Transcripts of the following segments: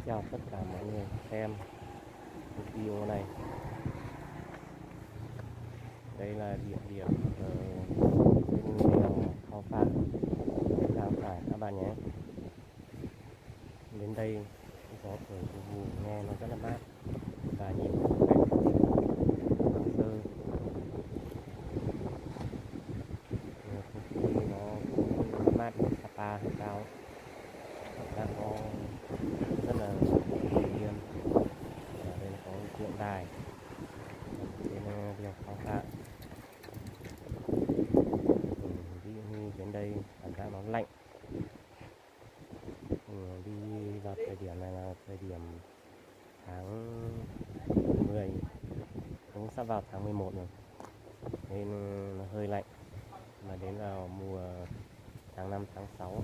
chào tất cả mọi người xem video này. Đây là địa điểm ở trên đèo Khao Phạ, Giang Phải các bạn nhé. Đến đây gió thổi vù nghe nó rất là mát và nhìn cảnh hoang sơ, không khí nó cũng mát như Sapa hay sao, cảm giác nó rất là bình yên. Ở đây có tượng đài trên đèo Khao Phạ. Ví dụ như đến đây cảm giác nó lạnh. Đi vào thời điểm này là thời điểm tháng 10, cũng sắp vào tháng 11 rồi nên nó hơi lạnh. Mà đến vào mùa tháng 5, tháng 6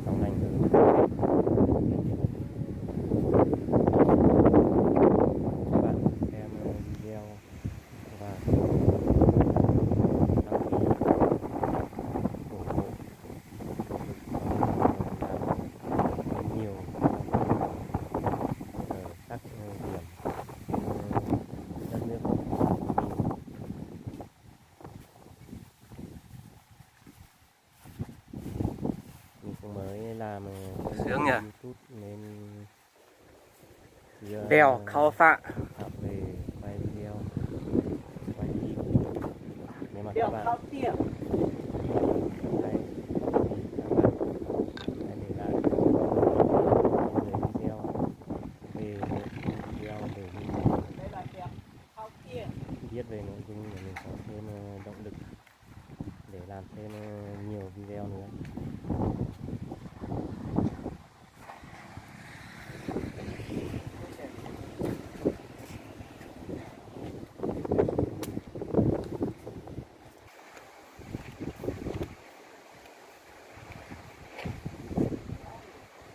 trong lành hơn. Các bạn xem video và nhiều các điểm đất nước. Mình cũng mới làm sướng nhỉ, YouTube nên đèo Khao Phạ học về quay video, quay clip. Nếu mà các bạn hay hãy để lại người video về một video để mình biết về nội dung để mình có thêm động lực để làm thêm nhiều video nữa.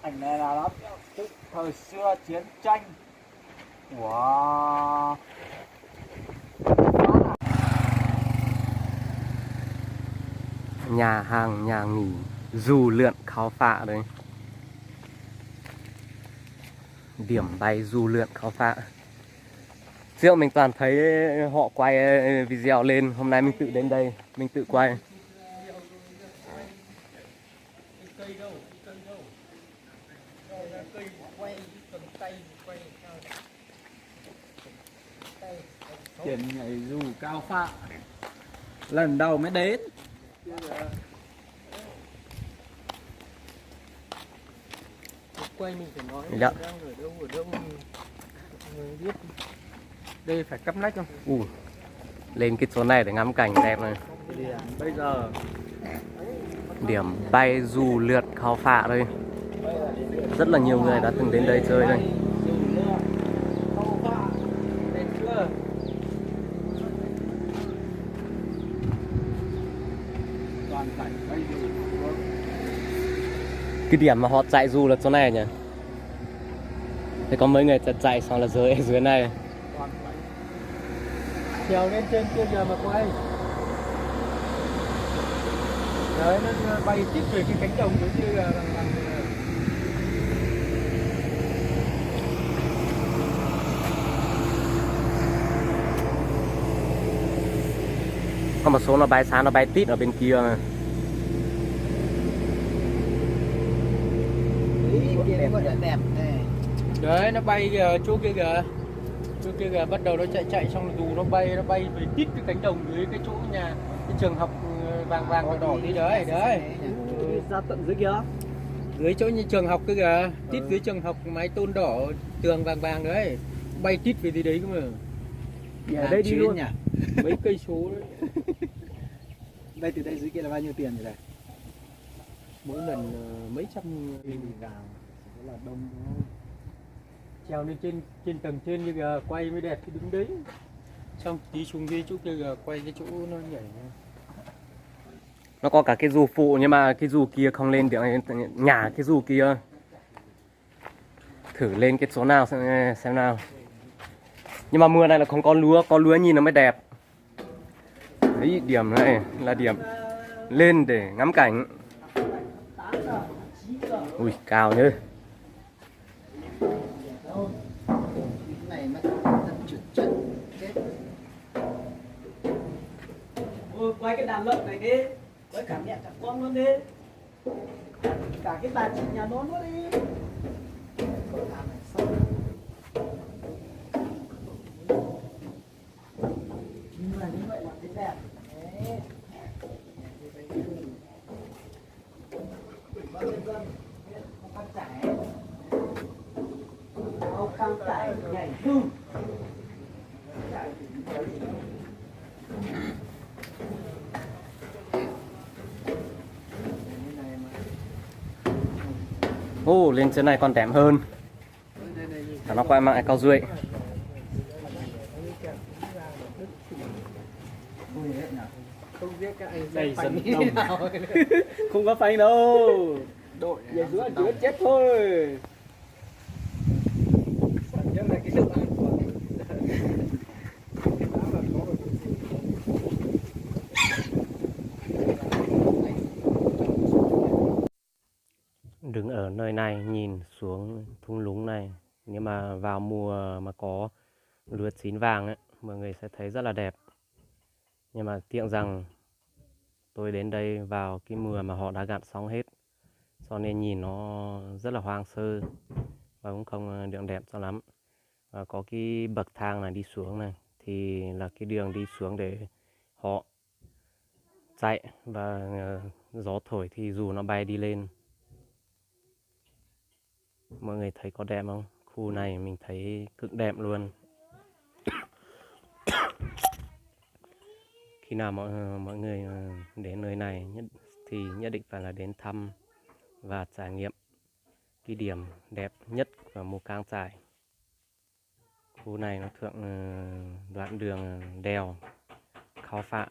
Ảnh này là lắm tức thời xưa chiến tranh. Wow. nhà hàng nhà nghỉ dù lượn Khao Phạ đấy, điểm bay dù lượn Khao Phạ. Trước mình toàn thấy họ quay video lên, hôm nay mình tự đến đây mình tự quay. Tiền nhảy dù Khao Phạ lần đầu mới đến. Quay mình phải nói Dạ. đang ở đâu người biết. Đây phải cắp nách không? Lên cái chỗ này để ngắm cảnh đẹp này. Bây giờ Điểm bay dù lượn Khao Phạ đây. Rất là nhiều người đã từng đến đây chơi đây. Khao Phạ đẹp chưa? Toàn cảnh bay dù. Cái điểm mà họ chạy dù là chỗ này nhỉ? Thế có mấy người chạy xong là rơi ở dưới này. Toàn cảnh. Trèo lên trên kia giờ mà quay. Đấy, nó bay tít về cái cánh đồng giống như là Có một số nó bay sáng, nó bay tít ở bên kia mà. Đẹp này. đấy, nó bay kìa, chỗ kia kìa bắt đầu nó chạy xong dù nó bay về tít cái cánh đồng dưới cái chỗ nhà, cái trường học vàng đỏ đỏ tí đấy. Ra tận dưới kia. Dưới chỗ như trường học kia kìa, tít dưới trường học mái tôn đỏ, tường vàng đấy, bay tít về tí đấy cơ mà. Ở đây đi luôn nhỉ? Mấy cây số đấy. Đây từ đây dưới kia là bao nhiêu tiền rồi này? Mỗi lần mấy trăm nghìn. Rất là đông đúng không? Trèo lên trên tầng trên như kìa, quay mới đẹp, thì đứng đấy xong tí xuống dưới chỗ kia kìa, quay cái chỗ nó nhảy. Nó có cả cái dù phụ nhưng mà cái dù kia không lên được, nhả cái dù kia. Thử lên cái số nào xem nào. Nhưng mà mùa này là không có lúa nhìn nó mới đẹp. Đấy, điểm này là điểm lên để ngắm cảnh. Ui, cao nhớ. Này mà thật chuyển chân chết. Ôi, quay cái đàn lợn này đi, với cả mẹ cả con luôn đi, cả cái bà chị nhà nó nữa đi. Nhưng mà như vậy là cái đẹp. Đấy. Bao nhân dân, không phát trải. Ông căng trải nhảy hương. Ô, lên trên này còn đẹp hơn. Nó quay mạng cao duệ. Không biết các anh Đây phanh dân như đông. nào. Không có phanh đâu. Đội Nhảy xuống chứa chết thôi. nhất là cái độ an toàn. Đứng ở nơi này nhìn xuống thung lũng này, nhưng mà vào mùa mà có lúa chín vàng ấy, mọi người sẽ thấy rất là đẹp. Nhưng mà tiếc rằng tôi đến đây vào cái mùa mà họ đã gặt xong hết, cho nên nhìn nó rất là hoang sơ và cũng không được đẹp cho lắm. Và có cái bậc thang này đi xuống này thì là cái đường đi xuống để họ chạy, và gió thổi thì dù nó bay đi lên. Mọi người thấy có đẹp không? Khu này mình thấy cực đẹp luôn. Khi nào mọi người đến nơi này thì nhất định phải là đến thăm và trải nghiệm cái điểm đẹp nhất của Mù Cang Chải. Khu này nó thượng đoạn đường đèo Khao Phạ.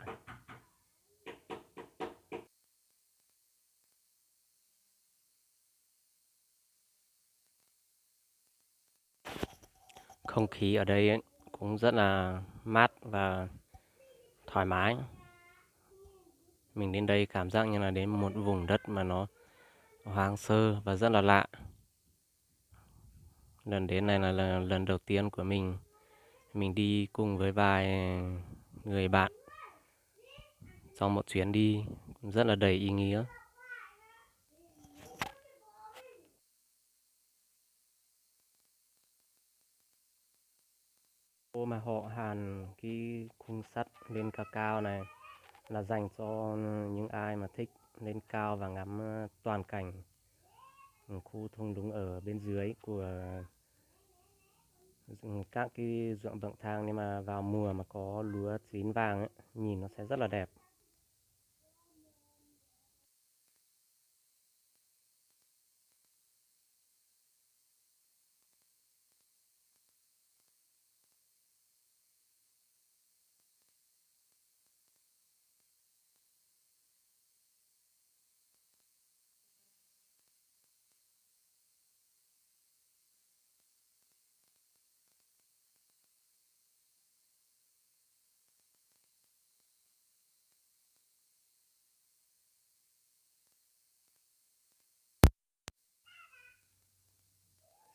Không khí ở đây ấy, cũng rất là mát và thoải mái. Mình đến đây cảm giác như là đến một vùng đất mà nó hoang sơ và rất là lạ. Lần đến này là lần đầu tiên của mình. Mình đi cùng với vài người bạn trong một chuyến đi rất là đầy ý nghĩa. Ô mà họ hàn cái khung sắt lên cao cao này là dành cho những ai mà thích lên cao và ngắm toàn cảnh khu thung lũng ở bên dưới của các cái ruộng bậc thang. Nhưng mà vào mùa mà có lúa chín vàng ấy, nhìn nó sẽ rất là đẹp.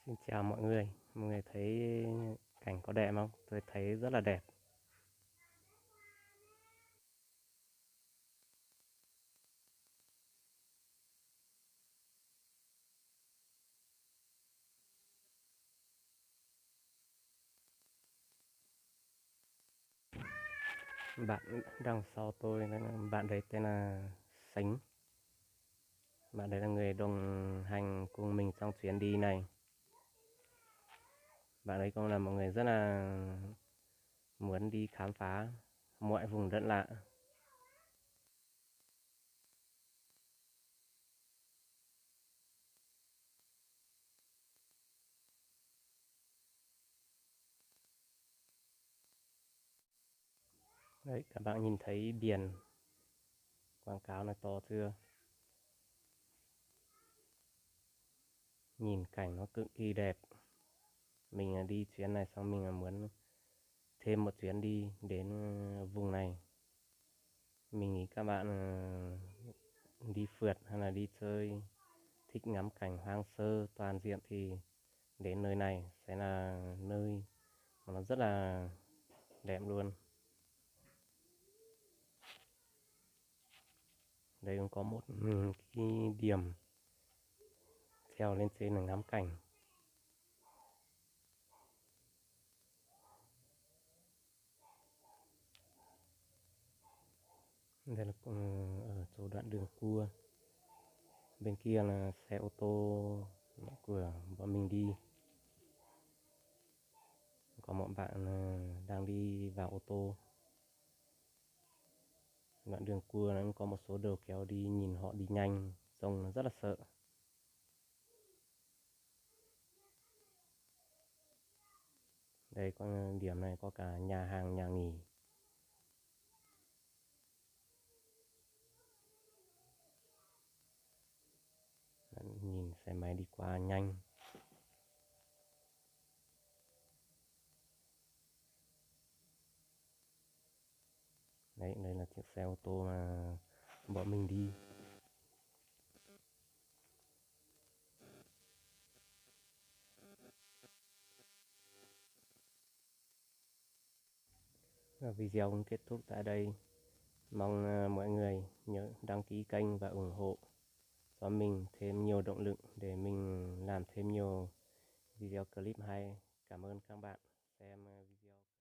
Xin chào mọi người thấy cảnh có đẹp không? Tôi thấy rất là đẹp. Bạn đằng sau tôi, bạn đấy tên là Sánh. Bạn đấy là người đồng hành cùng mình trong chuyến đi này. Bạn ấy cũng là một người rất là muốn đi khám phá mọi vùng đất lạ. Đấy, các bạn nhìn thấy biển quảng cáo này to chưa? Nhìn cảnh nó cực kỳ đẹp. Mình đi chuyến này xong mình muốn thêm một chuyến đi đến vùng này. Mình nghĩ các bạn đi phượt hay là đi chơi thích ngắm cảnh hoang sơ toàn diện thì đến nơi này sẽ là nơi mà nó rất là đẹp luôn. Đây cũng có một cái điểm trèo lên trên là ngắm cảnh. Đây là ở chỗ đoạn đường cua. Bên kia là xe ô tô của bọn mình đi. Có một bạn đang đi vào ô tô. Đoạn đường cua nó có một số đầu kéo đi, nhìn họ đi nhanh, trông nó rất là sợ. Đây có điểm này có cả nhà hàng, nhà nghỉ. Nhìn xe máy đi qua nhanh. Đấy, đây là chiếc xe ô tô mà bọn mình đi. Và video cũng kết thúc tại đây. Mong mọi người nhớ đăng ký kênh và ủng hộ cho mình thêm nhiều động lực để mình làm thêm nhiều video clip hay. Cảm ơn các bạn xem